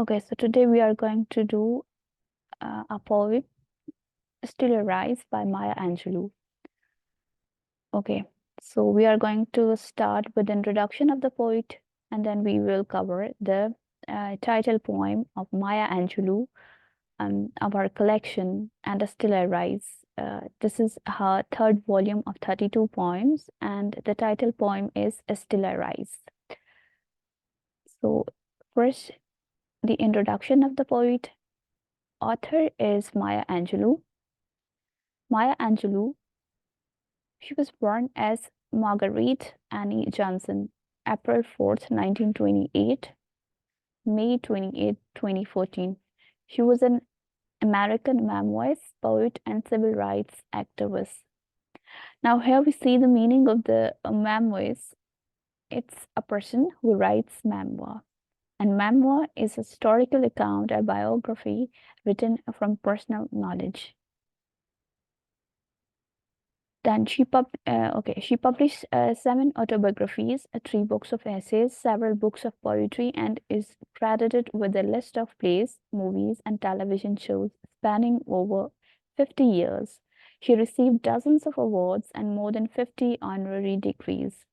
Okay, so today we are going to do a poem, Still a Rise by Maya Angelou. Okay, so we are going to start with the introduction of the poet, and then we will cover the title poem of Maya Angelou of our collection, and Still I Rise. This is her third volume of 32 poems, and the title poem is Still I Rise. So, first, the introduction of the poet. Author is Maya Angelou. Maya Angelou, she was born as Marguerite Annie Johnson, April 4th, 1928, May 28, 2014. She was an American memoirist, poet, and civil rights activist. Now, here we see the meaning of the memoirist. It's a person who writes memoir. And memoir is a historical account, a biography written from personal knowledge. Then she published 7 autobiographies, 3 books of essays, several books of poetry, and is credited with a list of plays, movies, and television shows spanning over 50 years. She received dozens of awards and more than 50 honorary degrees.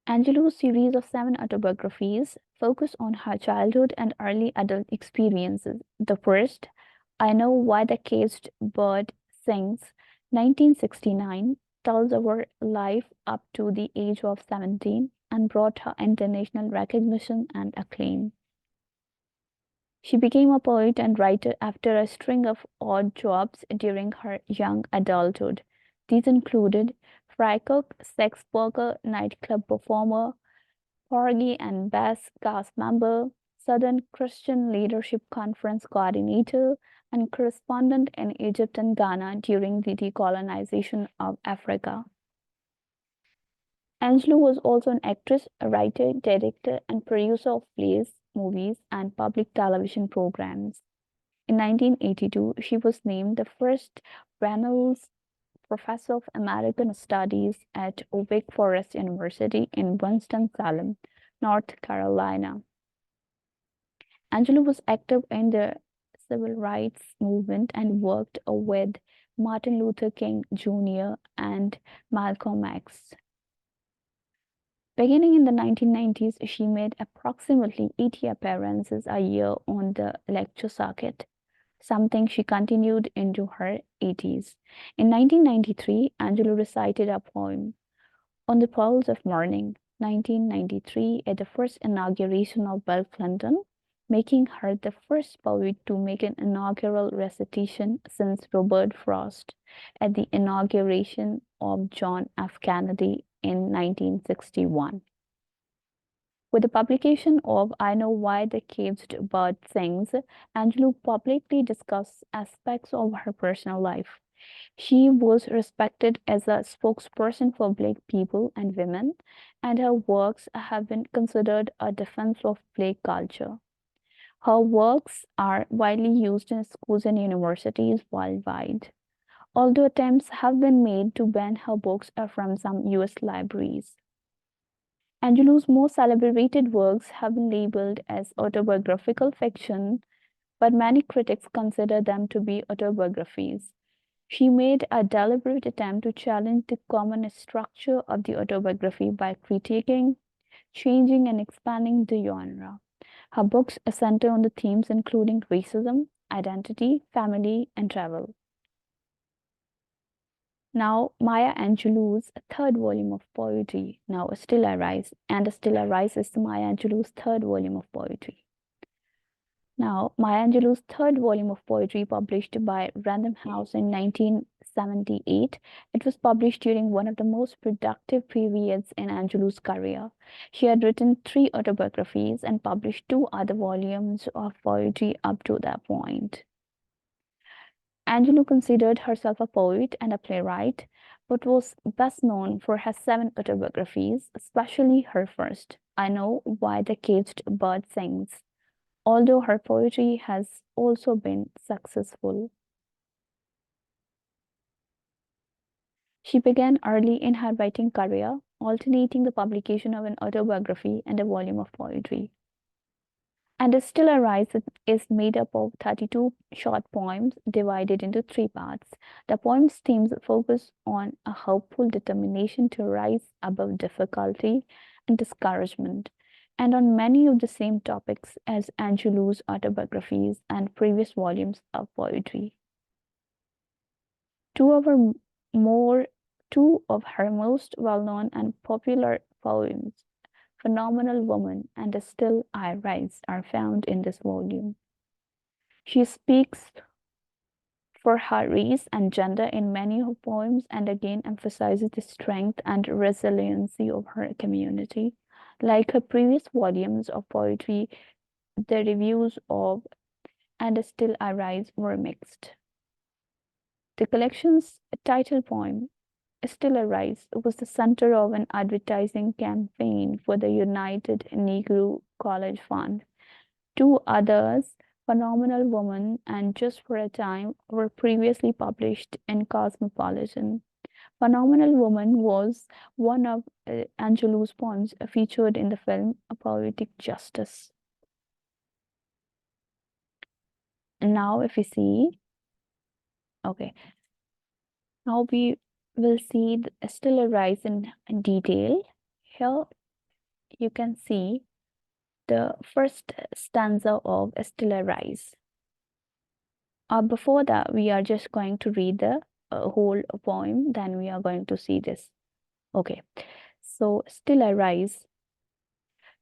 Angelou's series of 7 autobiographies focus on her childhood and early adult experiences. The first, I Know Why the Caged Bird Sings, 1969, tells of her life up to the age of 17 and brought her international recognition and acclaim. She became a poet and writer after a string of odd jobs during her young adulthood. These included fry cook, sex worker, nightclub performer, Porgy and Bess cast member, Southern Christian Leadership Conference coordinator, and correspondent in Egypt and Ghana during the decolonization of Africa. Angelou was also an actress, a writer, director, and producer of plays, movies, and public television programs. In 1982, she was named the first Reynolds Professor of American Studies at Wake Forest University in Winston-Salem, North Carolina. Angelou was active in the civil rights movement and worked with Martin Luther King Jr. and Malcolm X. Beginning in the 1990s, she made approximately 80 appearances a year on the lecture circuit, something she continued into her 80s. In 1993, Angelou recited a poem, On the Pearls of Morning, 1993, at the first inauguration of Bill Clinton, making her the first poet to make an inaugural recitation since Robert Frost at the inauguration of John F. Kennedy in 1961. With the publication of I Know Why the Caged Bird Sings, Angelou publicly discussed aspects of her personal life. She was respected as a spokesperson for Black people and women, and her works have been considered a defense of Black culture. Her works are widely used in schools and universities worldwide, although attempts have been made to ban her books from some US libraries. Angelou's most celebrated works have been labeled as autobiographical fiction, but many critics consider them to be autobiographies. She made a deliberate attempt to challenge the common structure of the autobiography by critiquing, changing, and expanding the genre. Her books center on the themes including racism, identity, family, and travel. Now, Maya Angelou's third volume of poetry, Now Still I Rise, and Still I Rise is Maya Angelou's third volume of poetry. Now, Maya Angelou's third volume of poetry, published by Random House in 1978, it was published during one of the most productive periods in Angelou's career. She had written 3 autobiographies and published 2 other volumes of poetry up to that point. Angelou considered herself a poet and a playwright, but was best known for her 7 autobiographies, especially her first, I Know Why the Caged Bird Sings, although her poetry has also been successful. She began early in her writing career, alternating the publication of an autobiography and a volume of poetry. And Still a Rise is made up of 32 short poems divided into three parts. The poem's themes focus on a hopeful determination to rise above difficulty and discouragement, and on many of the same topics as Angelou's autobiographies and previous volumes of poetry. Two of her more two of her most well-known and popular poems, Phenomenal Woman and Still I Rise, are found in this volume. She speaks for her race and gender in many of her poems and again emphasizes the strength and resiliency of her community. Like her previous volumes of poetry, the reviews of And Still I Rise were mixed. The collection's title poem, Still a Rise, was the center of an advertising campaign for the United Negro College Fund. Two others, Phenomenal Woman and Just for a Time, were previously published in Cosmopolitan. Phenomenal Woman was one of Angelou's poems featured in the film A Poetic Justice. Now, if we see, okay, now we will see Still a Rise in detail. Here you can see the first stanza of Still a Rise. Before that, we are just going to read the whole poem, then we are going to see this. Okay, so Still I Rise.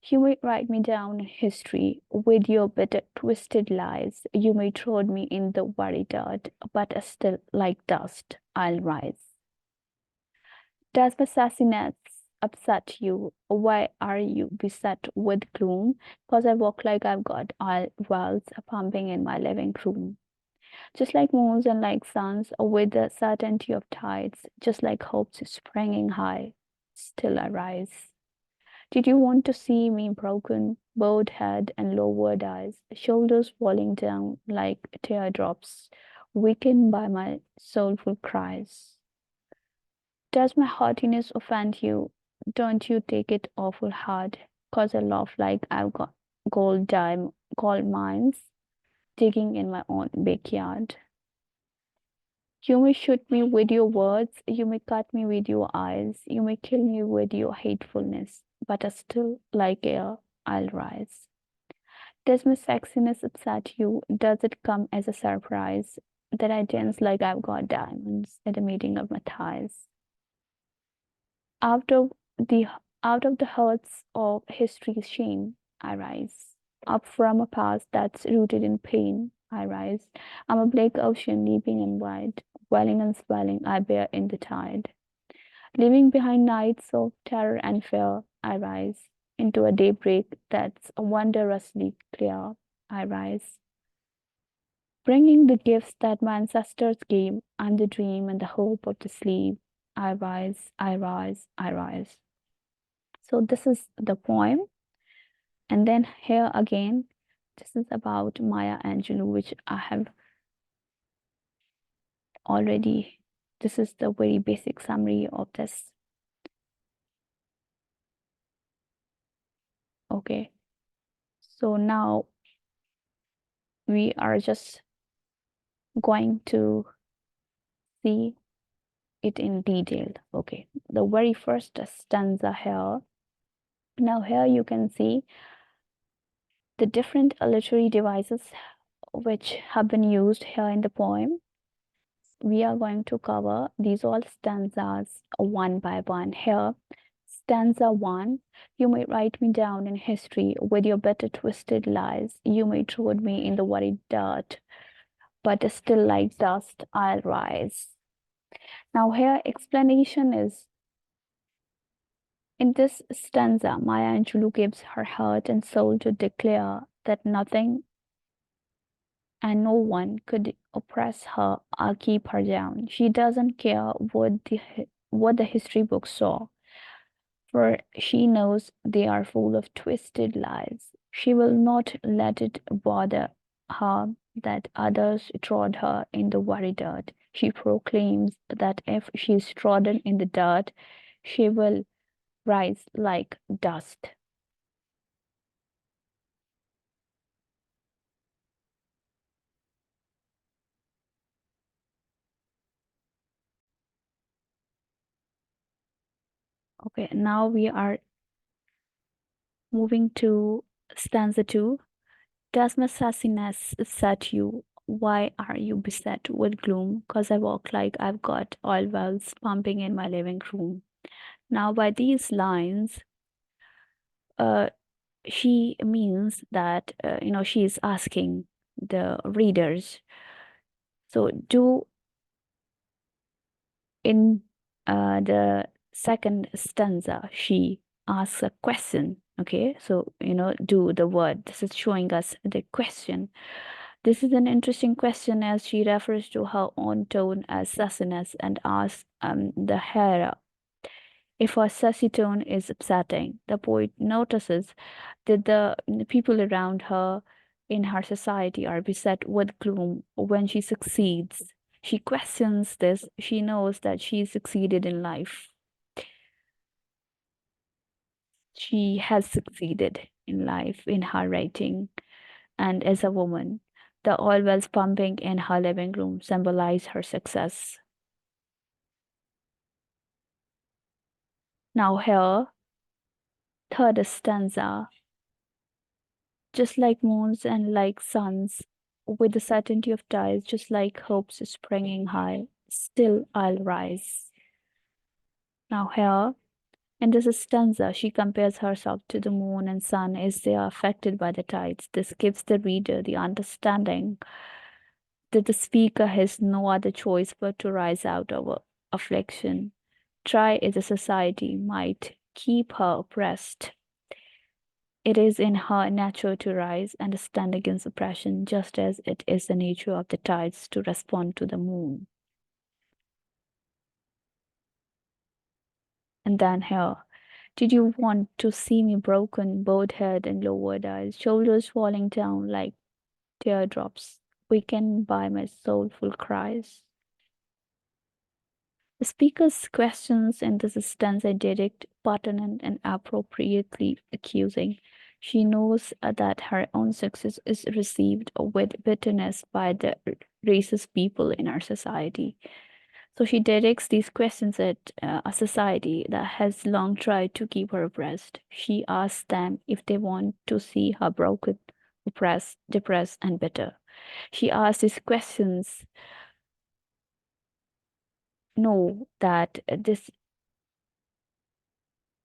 You may write me down in history with your bitter, twisted lies. You may throw me in the very dirt, but still, like dust, I'll rise. Does my sassiness upset you? Why are you beset with gloom? Cause I walk like I've got all wells pumping in my living room. Just like moons and like suns, with the certainty of tides, just like hopes springing high, still I rise. Did you want to see me broken, bowed head and lowered eyes, shoulders falling down like teardrops, weakened by my soulful cries? Does my heartiness offend you? Don't you take it awful hard, 'cause I laugh like I've got gold mines digging in my own backyard. You may shoot me with your words, you may cut me with your eyes, you may kill me with your hatefulness, but I still, like air, I'll rise. Does my sexiness upset you? Does it come as a surprise that I dance like I've got diamonds at the meeting of my thighs? Out of the out of the hurts of history's shame, I rise. Up from a past that's rooted in pain, I rise. I'm a bleak ocean leaping and wide, welling and swelling, I bear in the tide. Leaving behind nights of terror and fear, I rise. Into a daybreak that's wondrously clear, I rise. Bringing the gifts that my ancestors gave, I'm the dream and the hope of the sleep. I rise, I rise, I rise. So this is the poem. And then here again, this is about Maya Angelou, which I have already, this is the very basic summary of this. Okay, so now we are just going to see it in detail. Okay, the very first stanza here. Now here you can see the different literary devices which have been used here in the poem. We are going to cover these all stanzas one by one. Here, stanza 1, you may write me down in history with your bitter twisted lies. You may throw me in the very dirt, but still like dust I'll rise. Now here explanation is, in this stanza, Maya Angelou gives her heart and soul to declare that nothing and no one could oppress her or keep her down. She doesn't care what the history books saw, for she knows they are full of twisted lies. She will not let it bother her that others trod her in the very dirt. She proclaims that if she is trodden in the dirt, she will rise like dust. Okay, now we are moving to stanza 2. Does my sassiness upset you? Why are you beset with gloom? 'Cause I walk like I've got oil wells pumping in my living room. Now, by these lines, uh, she means that, she is asking the readers. So, do in the second stanza, she asks a question. Okay, so, do the word. This is showing us the question. This is an interesting question as she refers to her own tone as sassiness and asks the hearer if her sassy tone is upsetting. The poet notices that the people around her in her society are beset with gloom when she succeeds. She questions this. She knows that she succeeded in life. She has succeeded in life in her writing and as a woman. The oil wells pumping in her living room symbolize her success. Now, here, third stanza, just like moons and like suns, with the certainty of tides, just like hopes springing high, still I'll rise. Now, here, in this stanza, she compares herself to the moon and sun as they are affected by the tides. This gives the reader the understanding that the speaker has no other choice but to rise out of affliction. Try as a society might keep her oppressed. It is in her nature to rise and stand against oppression, just as it is the nature of the tides to respond to the moon. And then here, did you want to see me broken, bowed head and lowered eyes, shoulders falling down like teardrops, weakened by my soulful cries? The speaker's questions in this instance are direct, pertinent, and appropriately accusing. She knows that her own success is received with bitterness by the racist people in our society. So she directs these questions at a society that has long tried to keep her oppressed. She asks them if they want to see her broken, oppressed, depressed, and bitter. She asks these questions, know that this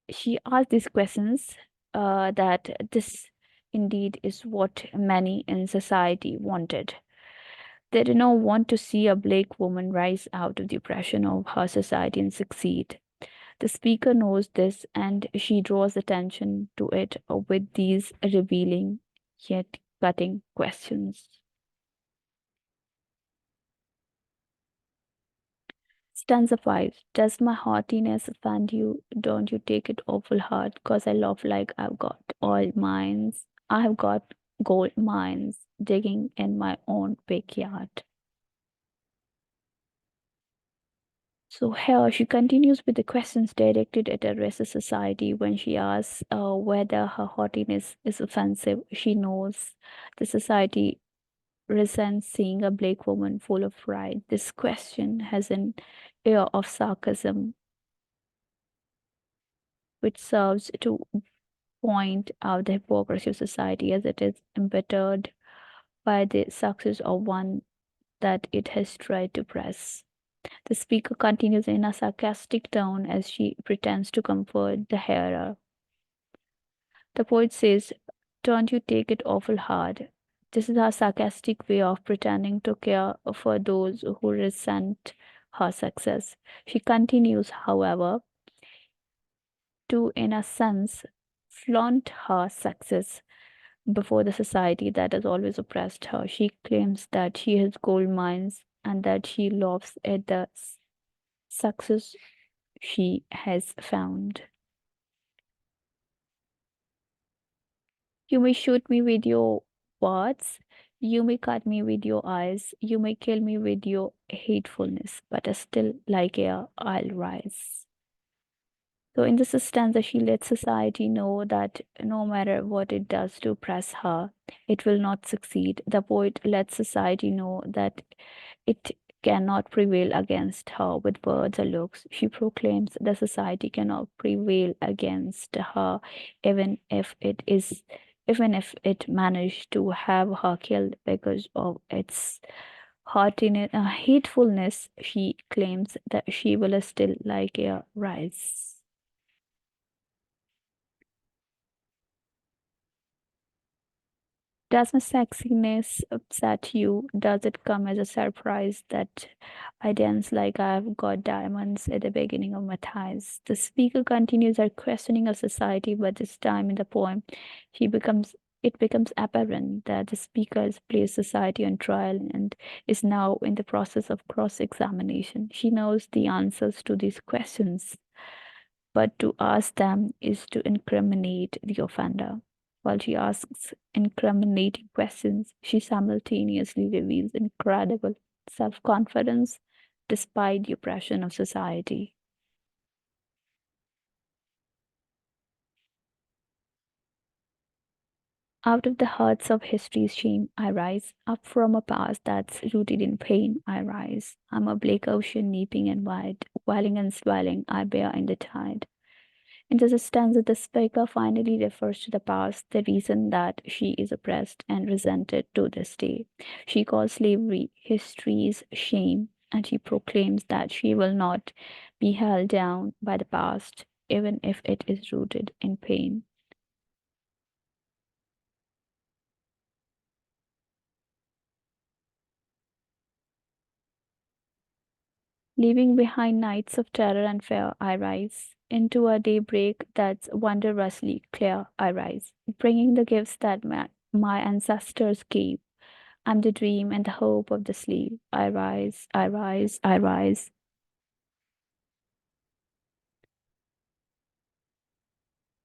she asked these questions that this indeed is what many in society wanted. They did not want to see a black woman rise out of the oppression of her society and succeed. The speaker knows this and she draws attention to it with these revealing yet cutting questions. Stanza 5. Does my heartiness offend you? Don't you take it awful hard, 'cause I love like I've got oil mines. I have got gold mines digging in my own backyard. So here she continues with the questions directed at a racist society when she asks whether her haughtiness is offensive. She knows the society resents seeing a black woman full of pride. This question has an air of sarcasm which serves to point out the hypocrisy of society as it is embittered by the success of one that it has tried to press. The speaker continues in a sarcastic tone as she pretends to comfort the hearer. The poet says, don't you take it awful hard. This is her sarcastic way of pretending to care for those who resent her success. She continues, however, to, in a sense, flaunt her success before the society that has always oppressed her. She claims that she has gold mines and that she laughs at the success she has found. You may shoot me with your words, you may cut me with your eyes, you may kill me with your hatefulness, but still, like air, I'll rise. So in this stanza, she lets society know that no matter what it does to oppress her, it will not succeed. The poet lets society know that it cannot prevail against her with words or looks. She proclaims the society cannot prevail against her, even if it is, even if it managed to have her killed because of its hatefulness. She claims that she will still like a rise. Does my sexiness upset you? Does it come as a surprise that I dance like I've got diamonds at the beginning of my thighs? The speaker continues her questioning of society, but this time in the poem, she becomes it becomes apparent that the speaker has placed society on trial and is now in the process of cross-examination. She knows the answers to these questions, but to ask them is to incriminate the offender. While she asks incriminating questions, she simultaneously reveals incredible self confidence despite the oppression of society. Out of the hearts of history's shame, I rise. Up from a past that's rooted in pain, I rise. I'm a bleak ocean, leaping and wide, whirling and swelling, I bear in the tide. In this stanza, the speaker finally refers to the past, the reason that she is oppressed and resented to this day. She calls slavery history's shame, and she proclaims that she will not be held down by the past, even if it is rooted in pain. Leaving behind nights of terror and fear, I rise. Into a daybreak that's wondrously clear, I rise, bringing the gifts that my ancestors gave. I'm the dream and the hope of the sleep. I rise, I rise, I rise.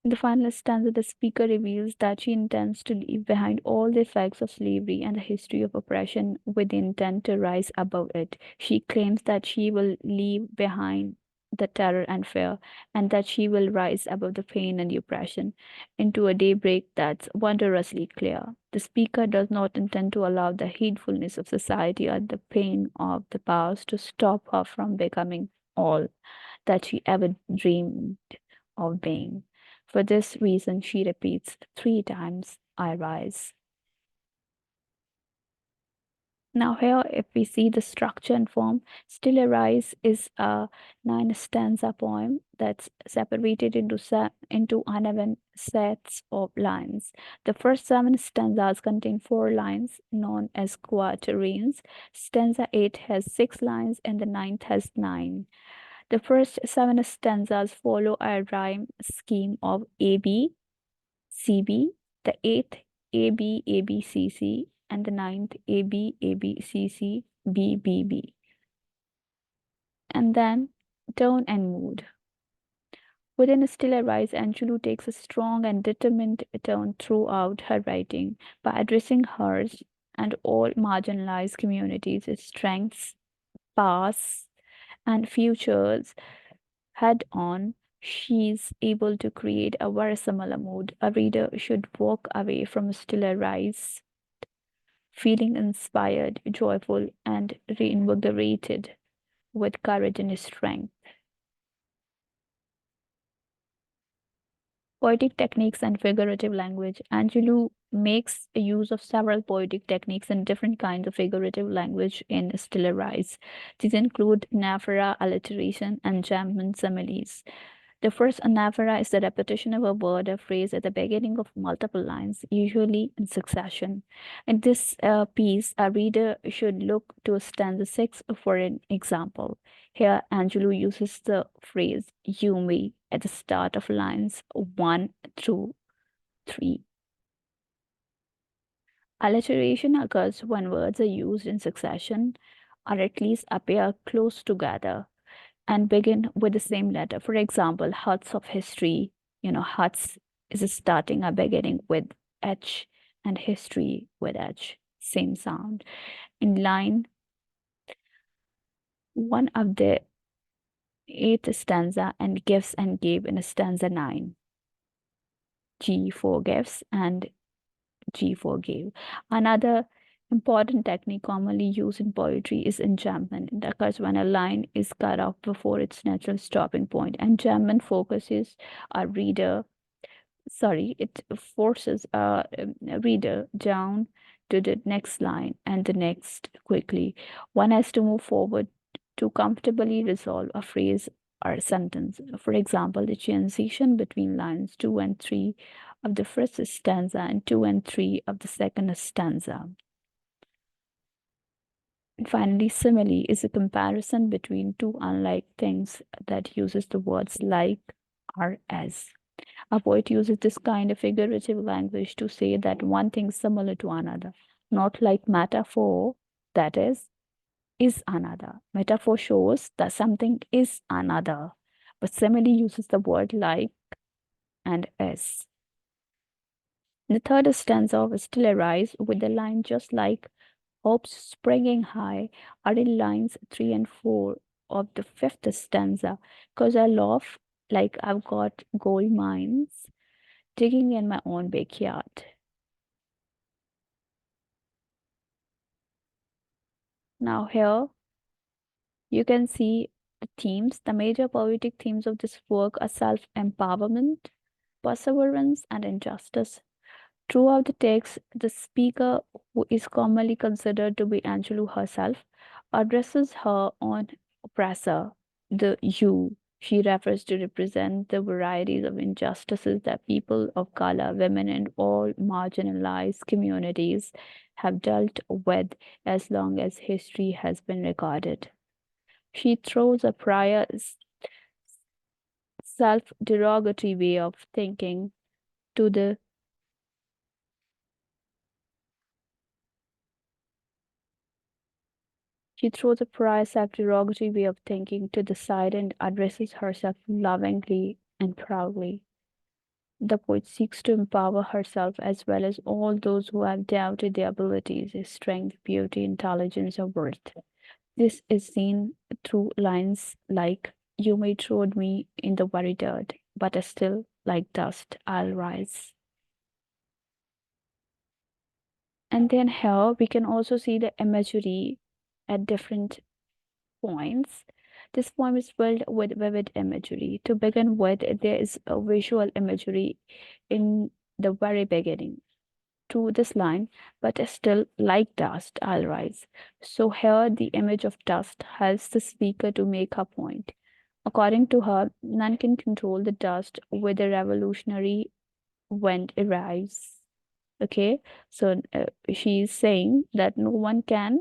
In the final stanza, the speaker reveals that she intends to leave behind all the effects of slavery and the history of oppression with the intent to rise above it. She claims that she will leave behind the terror and fear, and that she will rise above the pain and the oppression into a daybreak that's wondrously clear. The speaker does not intend to allow the hatefulness of society or the pain of the past to stop her from becoming all that she ever dreamed of being. For this reason, she repeats 3 times, I rise. Now, here, if we see the structure and form, Still Arise is a 9 stanza poem that's separated into uneven sets of lines. The first 7 stanzas contain 4 lines, known as quatrains. Stanza 8 has 6 lines, and the ninth has 9. The first 7 stanzas follow a rhyme scheme of AB, CB, the eighth AB, ABCC, and the ninth AB, ABCC, BBB. And then tone and mood. Within Still Arise, Angelou takes a strong and determined tone throughout her writing by addressing hers and all marginalized communities, its strengths, past, and futures head on. She's able to create a very similar mood. A reader should walk away from Still Arise feeling inspired, joyful, and reinvigorated with courage and strength. Poetic techniques and figurative language. Angelou makes use of several poetic techniques and different kinds of figurative language in Still Arise. These include anaphora, alliteration, and German similes. The first anaphora is the repetition of a word or phrase at the beginning of multiple lines, usually in succession. In this piece, a reader should look to stanza 6 for an example. Here, Angelou uses the phrase you may at the start of lines 1 through 3. Alliteration occurs when words are used in succession or at least appear close together and begin with the same letter. For example, Hearts of History, Hearts is starting or beginning with H and history with H, same sound. In line 1 of the eighth stanza and gives and gave in stanza 9. G for gives and G for gave. Another important technique commonly used in poetry is enjambment. It occurs when a line is cut off before its natural stopping point. Enjambment focuses a reader, it forces a reader down to the next line and the next quickly. One has to move forward to comfortably resolve a phrase or a sentence. For example, the transition between lines 2 and 3 of the first stanza and 2 and 3 of the second stanza. And finally, simile is a comparison between two unlike things that uses the words like or as. A poet uses this kind of figurative language to say that one thing is similar to another, not like metaphor, that is another. Metaphor shows that something is another, but simile uses the word like and as. The third stanza of Still Arise with the line just like hopes springing high are in lines 3 and 4 of the fifth stanza because I laugh like I've got gold mines digging in my own backyard. Now, here you can see the themes. The major poetic themes of this work are self empowerment, perseverance, and injustice. Throughout the text, the speaker, who is commonly considered to be Angelou herself, addresses her own oppressor, the you. She refers to represent the varieties of injustices that people of color, women, and all marginalized communities have dealt with as long as history has been recorded. She throws a prior self derogatory way of thinking to the She throws a prior self-derogatory way of thinking to the side and addresses herself lovingly and proudly. The poet seeks to empower herself as well as all those who have doubted their abilities, strength, beauty, intelligence, or worth. This is seen through lines like, You may trod me in the very dirt, but still, like dust, I'll rise. And then here we can also see the imagery at different points. This poem is filled with vivid imagery. To begin with, there is a visual imagery in the very beginning to this line, but still like dust, I'll rise. So here the image of dust helps the speaker to make her point. According to her, none can control the dust with the revolutionary wind arrives. Okay, so she's saying that no one can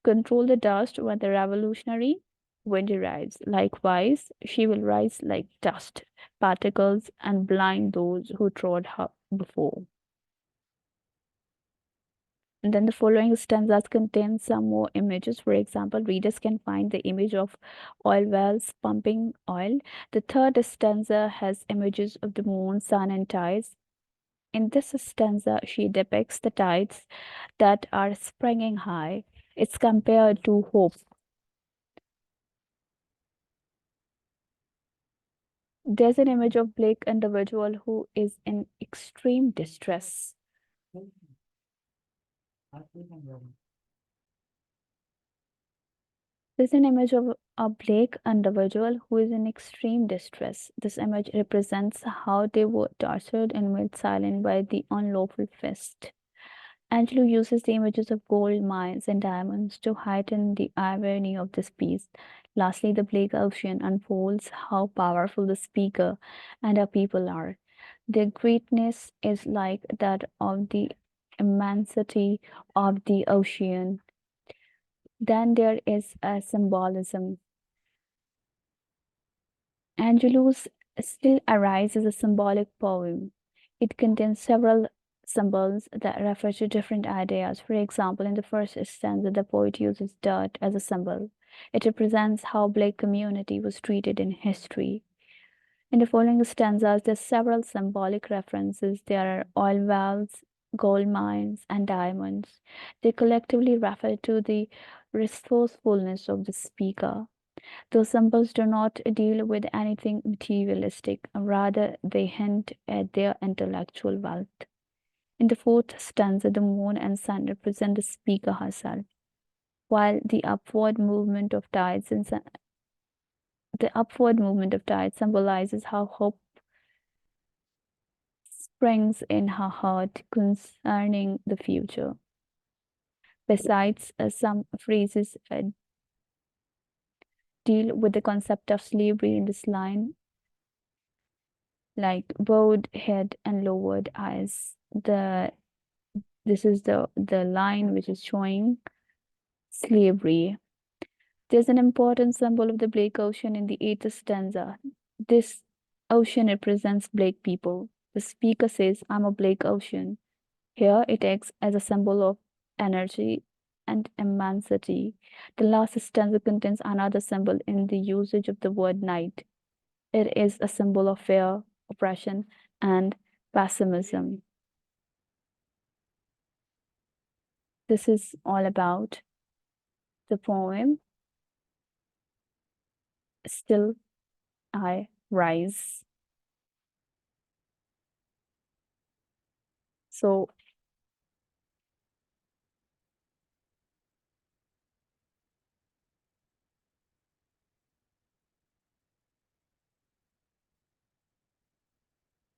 control the dust when the revolutionary wind arrives. Likewise, she will rise like dust particles and blind those who trod her before. And then the following stanzas contain some more images. For example, readers can find the image of oil wells pumping oil. The third stanza has images of the moon, sun, and tides. In this stanza, she depicts the tides that are springing high. It's compared to hope. There's an image of Blake individual who is in extreme distress. There's an image of a Blake individual who is in extreme distress. This image represents how they were tortured and made silent by the unlawful fist. Angelo uses the images of gold mines and diamonds to heighten the irony of this piece. Lastly, the Blake Ocean unfolds how powerful the speaker and her people are. Their greatness is like that of the immensity of the ocean. Then there is a symbolism. Angelou's Still Arise is a symbolic poem. It contains several symbols that refer to different ideas. For example, in the first stanza, the poet uses dirt as a symbol. It represents how Black community was treated in history. In the following stanzas, there are several symbolic references. There are oil wells, gold mines, and diamonds. They collectively refer to the resourcefulness of the speaker. Those symbols do not deal with anything materialistic, rather, they hint at their intellectual wealth. In the fourth stanza, the moon and sun represent the speaker herself, while the upward movement of tides symbolizes how hope springs in her heart concerning the future. Besides, some phrases deal with the concept of slavery in this line, like bowed head and lowered eyes. This is the line which is showing slavery. There's an important symbol of the Blake Ocean in the eighth stanza. This ocean represents Blake people. The speaker says, I'm a Blake Ocean. Here it acts as a symbol of energy and immensity. The last stanza contains another symbol in the usage of the word night. It is a symbol of fear, oppression, and pessimism. This is all about the poem Still I Rise. So